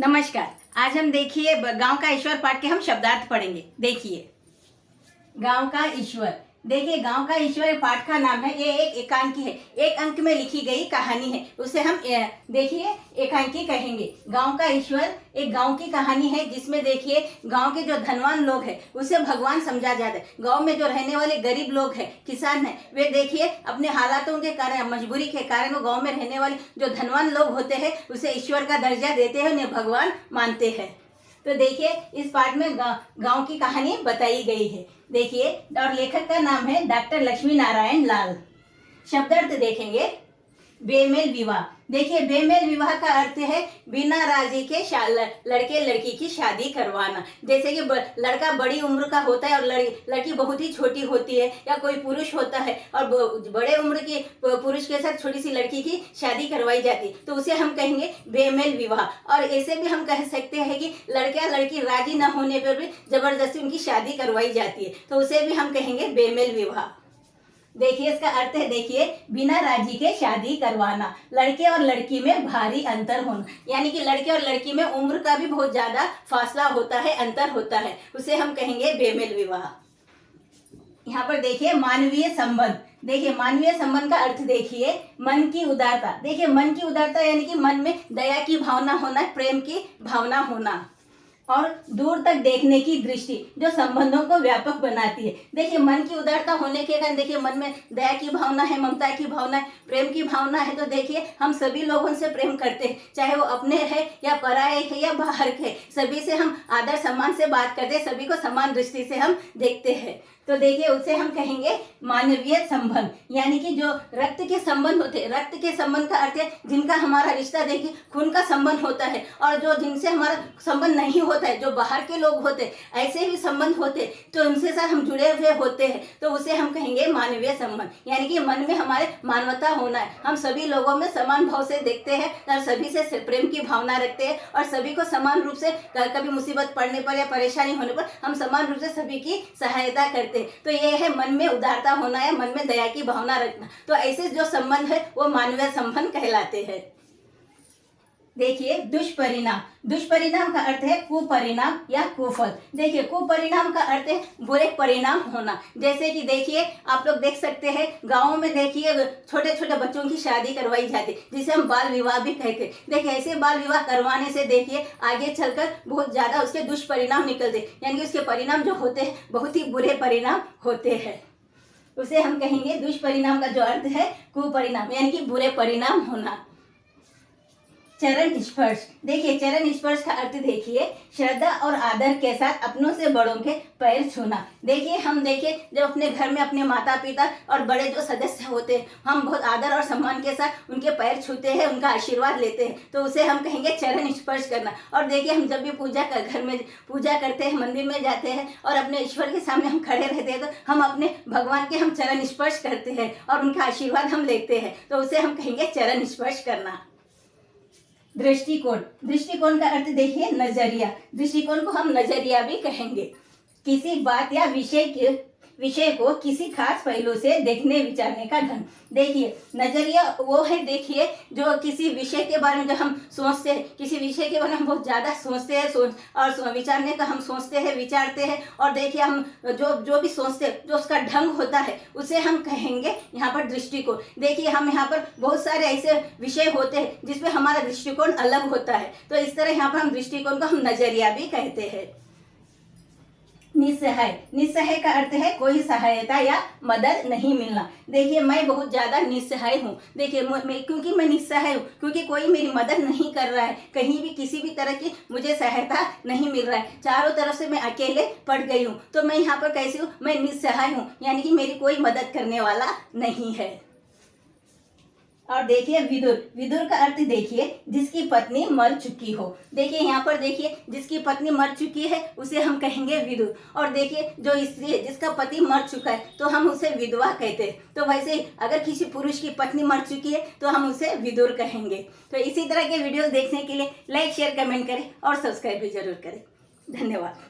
नमस्कार। आज हम देखिए गांव का ईश्वर पाठ के हम शब्दार्थ पढ़ेंगे। देखिए गांव का ईश्वर। देखिए गांव का ईश्वर पाठ का नाम है। ये एक एकांकी है, एक अंक में लिखी गई कहानी है, उसे हम देखिए एकांकी कहेंगे। गांव का ईश्वर एक गांव की कहानी है जिसमें देखिए गांव के जो धनवान लोग हैं उसे भगवान समझा जाता है। गांव में जो रहने वाले गरीब लोग हैं, किसान हैं, वे देखिए अपने हालातों के कारण, मजबूरी के कारण वो गाँव में रहने वाले जो धनवान लोग होते हैं उसे ईश्वर का दर्जा देते हैं, उन्हें भगवान मानते हैं। तो देखिए इस पाठ में गांव की कहानी बताई गई है। देखिए और लेखक का नाम है डॉक्टर लक्ष्मी नारायण लाल। शब्दार्थ देखेंगे। बेमेल विवाह। देखिए बेमेल विवाह का अर्थ है बिना राजी के लड़के लड़की की शादी करवाना। जैसे कि लड़का बड़ी उम्र का होता है और लड़की बहुत ही छोटी होती है, या कोई पुरुष होता है और बड़े उम्र के पुरुष के साथ छोटी सी लड़की की शादी करवाई जाती है, तो उसे हम कहेंगे बेमेल विवाह। और ऐसे भी हम कह सकते हैं कि लड़का लड़की राजी न होने पर भी जबरदस्ती उनकी शादी करवाई जाती है, तो उसे भी हम कहेंगे बेमेल विवाह। देखिए इसका अर्थ है, देखिए बिना राजी के शादी करवाना। लड़के और लड़की में भारी अंतर होना, यानी कि लड़के और लड़की में उम्र का भी बहुत ज्यादा फासला होता है, अंतर होता है, उसे हम कहेंगे बेमेल विवाह। यहाँ पर देखिए मानवीय संबंध। देखिए मानवीय संबंध का अर्थ देखिए मन की उदारता। देखिए मन की उदारता यानी कि मन में दया की भावना होना, प्रेम की भावना होना, और दूर तक देखने की दृष्टि जो संबंधों को व्यापक बनाती है। देखिए मन की उदारता होने के कारण देखिए मन में दया की भावना है, ममता की भावना है, प्रेम की भावना है, तो देखिए हम सभी लोगों से प्रेम करते हैं, चाहे वो अपने है या पराये है या बाहर के, सभी से हम आदर सम्मान से बात करते हैं, सभी को समान दृष्टि से हम देखते हैं। तो देखिए उसे हम कहेंगे मानवीय संबंध, यानी कि जो रक्त के संबंध होते हैं। रक्त के संबंध का अर्थ है जिनका हमारा रिश्ता देखिए खून का संबंध होता है, और जो जिनसे हमारा संबंध नहीं होता है, जो बाहर के लोग होते हैं, ऐसे भी संबंध होते हैं, तो उनसे साथ हम जुड़े हुए होते हैं, तो उसे हम कहेंगे मानवीय संबंध। यानी कि मन में हमारे मानवता होना है, हम सभी लोगों में समान भाव से देखते हैं और सभी से प्रेम की भावना रखते हैं, और सभी को समान रूप से कभी मुसीबत पड़ने पर या परेशानी होने पर हम समान रूप से सभी की सहायता करते हैं। तो ये है मन में उदारता होना है, मन में दया की भावना रखना। तो ऐसे जो संबंध है वो मानवीय संबंध कहलाते हैं। देखिए दुष्परिणाम। दुष्परिणाम का अर्थ है कुपरिणाम या कुफल। देखिए कुपरिणाम का अर्थ है बुरे परिणाम होना। जैसे कि देखिए आप लोग देख सकते हैं गाँव में देखिए छोटे छोटे बच्चों की शादी करवाई जाती है, जिसे हम बाल विवाह भी कहते हैं। देखिए ऐसे बाल विवाह करवाने से देखिए आगे चलकर बहुत ज्यादा उसके दुष्परिणाम निकलते, यानी कि उसके परिणाम जो होते हैं बहुत ही बुरे परिणाम होते हैं। उसे हम कहेंगे दुष्परिणाम का जो अर्थ है कुपरिणाम, यानी कि बुरे परिणाम होना। चरण स्पर्श। देखिए चरण स्पर्श का अर्थ देखिए श्रद्धा और आदर के साथ अपनों से बड़ों के पैर छूना। देखिए हम देखिए जब अपने घर में अपने माता पिता और बड़े जो सदस्य होते हैं, हम बहुत आदर और सम्मान के साथ उनके पैर छूते हैं, उनका आशीर्वाद लेते हैं, तो उसे हम कहेंगे चरण स्पर्श करना। और देखिए हम जब भी घर में पूजा करते हैं, मंदिर में जाते हैं और अपने ईश्वर के सामने हम खड़े रहते हैं, तो हम अपने भगवान के हम चरण स्पर्श करते हैं और उनका आशीर्वाद हम लेते हैं, तो उसे हम कहेंगे चरण स्पर्श करना। दृष्टिकोण। दृष्टिकोण का अर्थ देखिए नजरिया। दृष्टिकोण को हम नजरिया भी कहेंगे। किसी बात या विषय को किसी खास पहलू से देखने विचारने का ढंग। देखिए नजरिया वो है देखिए जो किसी विषय के बारे में जो हम सोचते हैं, किसी विषय के बारे में हम बहुत ज़्यादा सोचते हैं, और विचारने का हम सोचते हैं, विचारते हैं, और देखिए हम जो भी सोचते हैं, जो उसका ढंग होता है उसे हम कहेंगे यहाँ पर दृष्टिकोण। देखिए हम यहाँ पर बहुत सारे ऐसे विषय होते हैं जिसमें हमारा दृष्टिकोण अलग होता है, तो इस तरह यहाँ पर हम दृष्टिकोण को हम नजरिया भी कहते हैं। निस्सहाय। निस्सहाय का अर्थ है कोई सहायता या मदद नहीं मिलना। देखिए मैं बहुत ज्यादा निस्सहाय हूँ। देखिए क्योंकि मैं निस्सहाय हूँ, क्योंकि कोई मेरी मदद नहीं कर रहा है, कहीं भी किसी भी तरह की मुझे सहायता नहीं मिल रहा है, चारों तरफ से मैं अकेले पड़ गई हूँ, तो मैं यहाँ पर कैसी हूँ, मैं निस्सहाय हूँ, यानी कि मेरी कोई मदद करने वाला नहीं है। और देखिए विदुर। विदुर का अर्थ देखिए जिसकी पत्नी मर चुकी हो। देखिए यहाँ पर देखिए जिसकी पत्नी मर चुकी है उसे हम कहेंगे विदुर। और देखिए जो स्त्री है जिसका पति मर चुका है तो हम उसे विधवा कहते हैं। तो वैसे ही अगर किसी पुरुष की पत्नी मर चुकी है तो हम उसे विदुर कहेंगे। तो इसी तरह के वीडियोस देखने के लिए लाइक शेयर कमेंट करें और सब्सक्राइब भी जरूर करें। धन्यवाद।